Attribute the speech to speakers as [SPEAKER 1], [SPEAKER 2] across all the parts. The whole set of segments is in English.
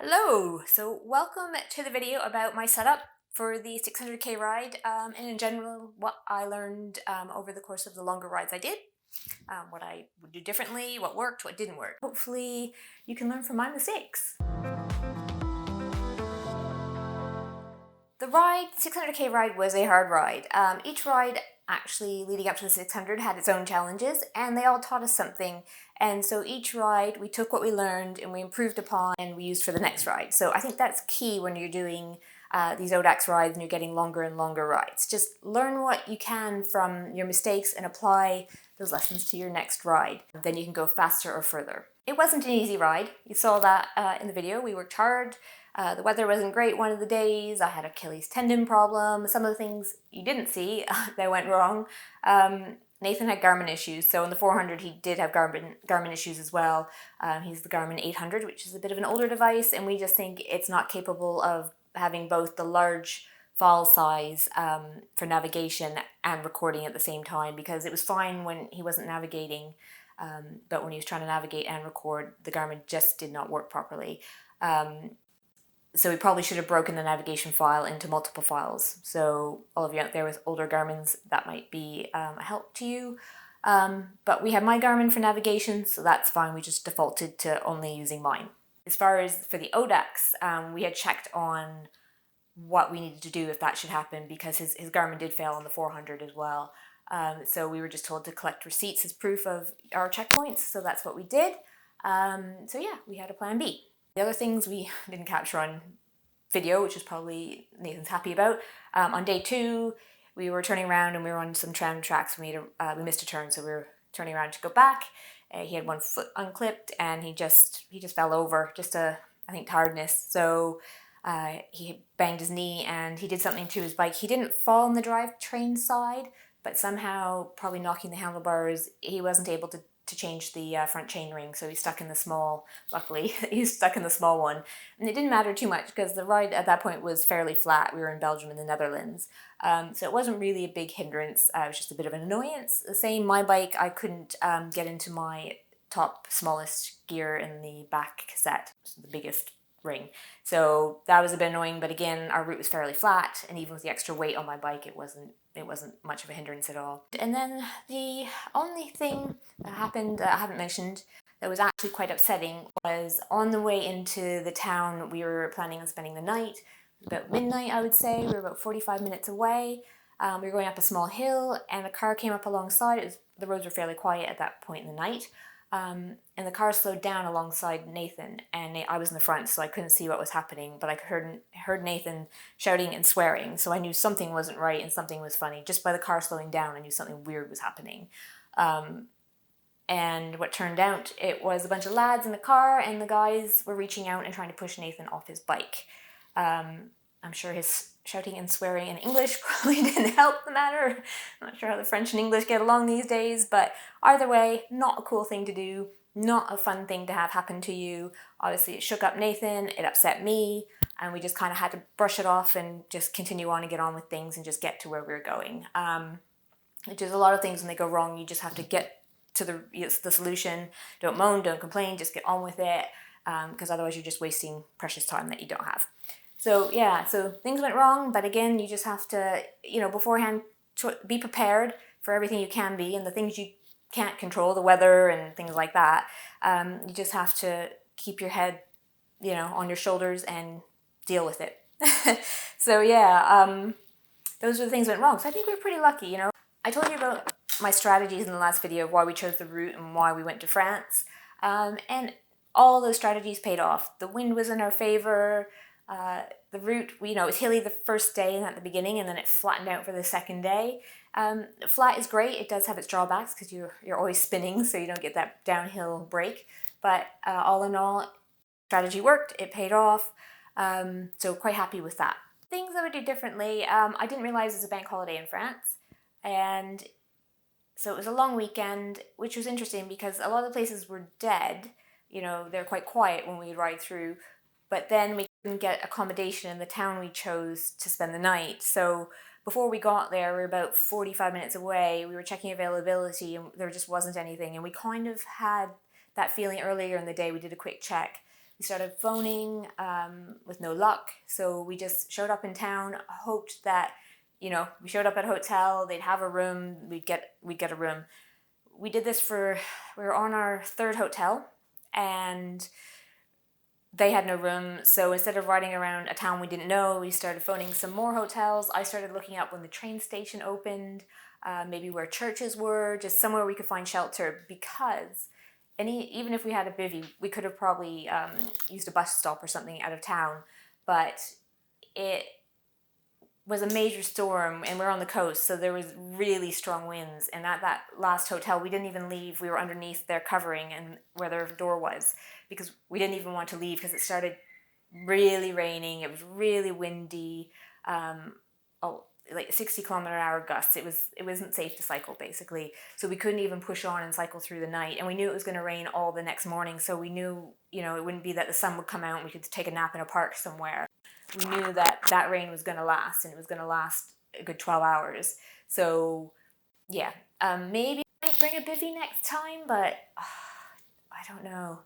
[SPEAKER 1] Hello! So welcome to the video about my setup for the 600k ride and in general what I learned over the course of the longer rides I did, what I would do differently, what worked, what didn't work. Hopefully you can learn from my mistakes. The 600k ride was a hard ride. Each ride actually leading up to the 600 had its own challenges and they all taught us something, and so each ride we took what we learned and we improved upon and we used for the next ride. So I think that's key when you're doing these Audax rides and you're getting longer and longer rides. Just learn what you can from your mistakes and apply those lessons to your next ride. Then you can go faster or further. It wasn't an easy ride. You saw that in the video. We worked hard. The weather wasn't great one of the days. I had Achilles tendon problem. Some of the things you didn't see that went wrong. Nathan had Garmin issues, so in the 400 he did have Garmin issues as well. He's the Garmin 800, which is a bit of an older device, and we just think it's not capable of having both the large file size for navigation and recording at the same time, because it was fine when he wasn't navigating, but when he was trying to navigate and record, the Garmin just did not work properly. So we probably should have broken the navigation file into multiple files. So all of you out there with older Garmins, that might be a help to you. But we have my Garmin for navigation, so that's fine. We just defaulted to only using mine. As far as for the Audax, we had checked on what we needed to do if that should happen, because his Garmin did fail on the 400 as well. So we were just told to collect receipts as proof of our checkpoints, so that's what we did. So yeah, we had a plan B. The other things we didn't capture on video, which is probably Nathan's happy about. On day 2, we were turning around and we were on some tram tracks. We missed a turn, so we were turning around to go back. He had one foot unclipped and he just fell over, just I think tiredness. So he banged his knee and he did something to his bike. He didn't fall on the drivetrain side, but somehow, probably knocking the handlebars, he wasn't able to change the front chain ring, so he's stuck in the small, luckily, he's stuck in the small one. And it didn't matter too much because the ride at that point was fairly flat. We were in Belgium and the Netherlands. So it wasn't really a big hindrance. It was just a bit of an annoyance. The same, my bike, I couldn't get into my top smallest gear in the back cassette, the biggest ring. So that was a bit annoying, but again, our route was fairly flat, and even with the extra weight on my bike, it wasn't much of a hindrance at all. And then the only thing that happened that I haven't mentioned that was actually quite upsetting was on the way into the town. We were planning on spending the night, about midnight I would say. We were about 45 minutes away. We were going up a small hill and a car came up alongside. The roads were fairly quiet at that point in the night. And the car slowed down alongside Nathan, and I was in the front, so I couldn't see what was happening, but I heard Nathan shouting and swearing, so I knew something wasn't right and something was funny. Just by the car slowing down, I knew something weird was happening. And what turned out, it was a bunch of lads in the car, and the guys were reaching out and trying to push Nathan off his bike. I'm sure his shouting and swearing in English probably didn't help the matter. I'm not sure how the French and English get along these days, but either way, not a cool thing to do, not a fun thing to have happen to you. Obviously, it shook up Nathan, it upset me, and we just kind of had to brush it off and just continue on and get on with things and just get to where we were going. Which is a lot of things when they go wrong, you just have to get to the solution. Don't moan, don't complain, just get on with it, because otherwise you're just wasting precious time that you don't have. So yeah, so things went wrong, but again, you just have to, beforehand, be prepared for everything you can be, and the things you can't control, the weather and things like that, you just have to keep your head, on your shoulders and deal with it. So yeah, those are the things that went wrong. So I think we're pretty lucky, I told you about my strategies in the last video of why we chose the route and why we went to France, and all those strategies paid off. The wind was in our favor. The route, it was hilly the first day and at the beginning, and then it flattened out for the second day. Flat is great. It does have its drawbacks because you're always spinning, so you don't get that downhill break. But all in all, strategy worked. It paid off. So quite happy with that. Things I would do differently. I didn't realize it was a bank holiday in France, and so it was a long weekend, which was interesting because a lot of the places were dead. They're quite quiet when we ride through. But then we couldn't get accommodation in the town we chose to spend the night. So before we got there, we were about 45 minutes away. We were checking availability and there just wasn't anything. And we kind of had that feeling earlier in the day. We did a quick check. We started phoning with no luck, so we just showed up in town, hoped that, we showed up at a hotel, they'd have a room, we'd get a room. We did this we were on our third hotel, and they had no room, so instead of riding around a town we didn't know, we started phoning some more hotels. I started looking up when the train station opened, maybe where churches were, just somewhere we could find shelter, because even if we had a bivvy, we could have probably used a bus stop or something out of town, but it was a major storm and we're on the coast, so there was really strong winds, and at that last hotel we didn't even leave. We were underneath their covering and where their door was, because we didn't even want to leave because it started really raining, it was really windy, like 60-kilometer-hour gusts. It wasn't safe to cycle, basically, so we couldn't even push on and cycle through the night, and we knew it was going to rain all the next morning, so we knew, it wouldn't be that the sun would come out and we could take a nap in a park somewhere. We knew that rain was going to last, and it was going to last a good 12 hours. So, yeah, maybe I might bring a bivvy next time, but I don't know.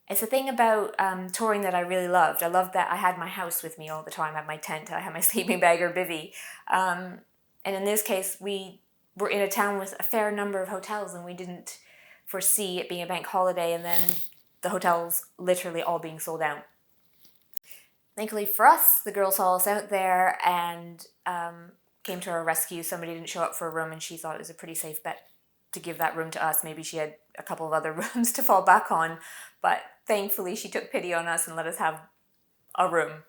[SPEAKER 1] It's the thing about touring that I really loved. I loved that I had my house with me all the time. I had my tent, I had my sleeping bag or bivvy. And in this case, we were in a town with a fair number of hotels, and we didn't foresee it being a bank holiday and then the hotels literally all being sold out. Thankfully for us, the girl saw us out there and came to our rescue. Somebody didn't show up for a room, and she thought it was a pretty safe bet to give that room to us. Maybe she had a couple of other rooms to fall back on, but thankfully she took pity on us and let us have a room.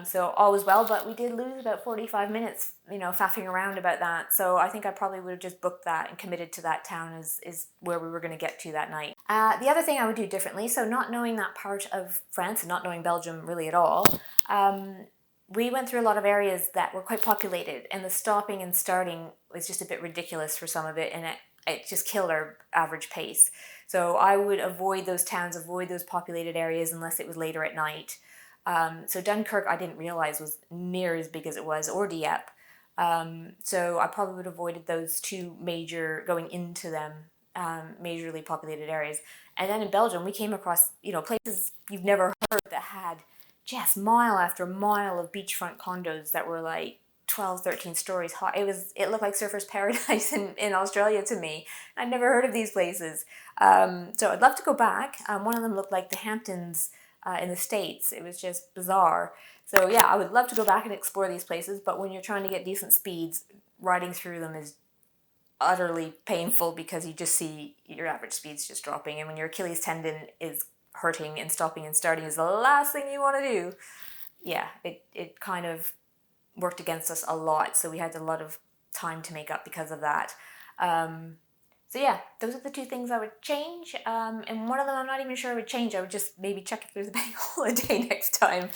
[SPEAKER 1] So all was well, but we did lose about 45 minutes, faffing around about that. So I think I probably would have just booked that and committed to that town is where we were going to get to that night. The other thing I would do differently, so not knowing that part of France and not knowing Belgium really at all, we went through a lot of areas that were quite populated, and the stopping and starting was just a bit ridiculous for some of it, and it just killed our average pace. So I would avoid those towns, avoid those populated areas unless it was later at night. So Dunkirk I didn't realize was near as big as it was, or Dieppe. So I probably would have avoided those two going into them, majorly populated areas. And then in Belgium we came across, places you've never heard that had just mile after mile of beachfront condos that were like 12, 13 stories high. It looked like surfer's paradise in Australia to me. I'd never heard of these places. So I'd love to go back. One of them looked like the Hamptons in the States. It was just bizarre. So yeah, I would love to go back and explore these places, but when you're trying to get decent speeds, riding through them is utterly painful because you just see your average speeds just dropping, and when your Achilles tendon is hurting and stopping and starting is the last thing you want to do, yeah, it kind of worked against us a lot, so we had a lot of time to make up because of that. So yeah, those are the two things I would change, and one of them I'm not even sure I would change. I would just maybe check if there's a bank holiday next time.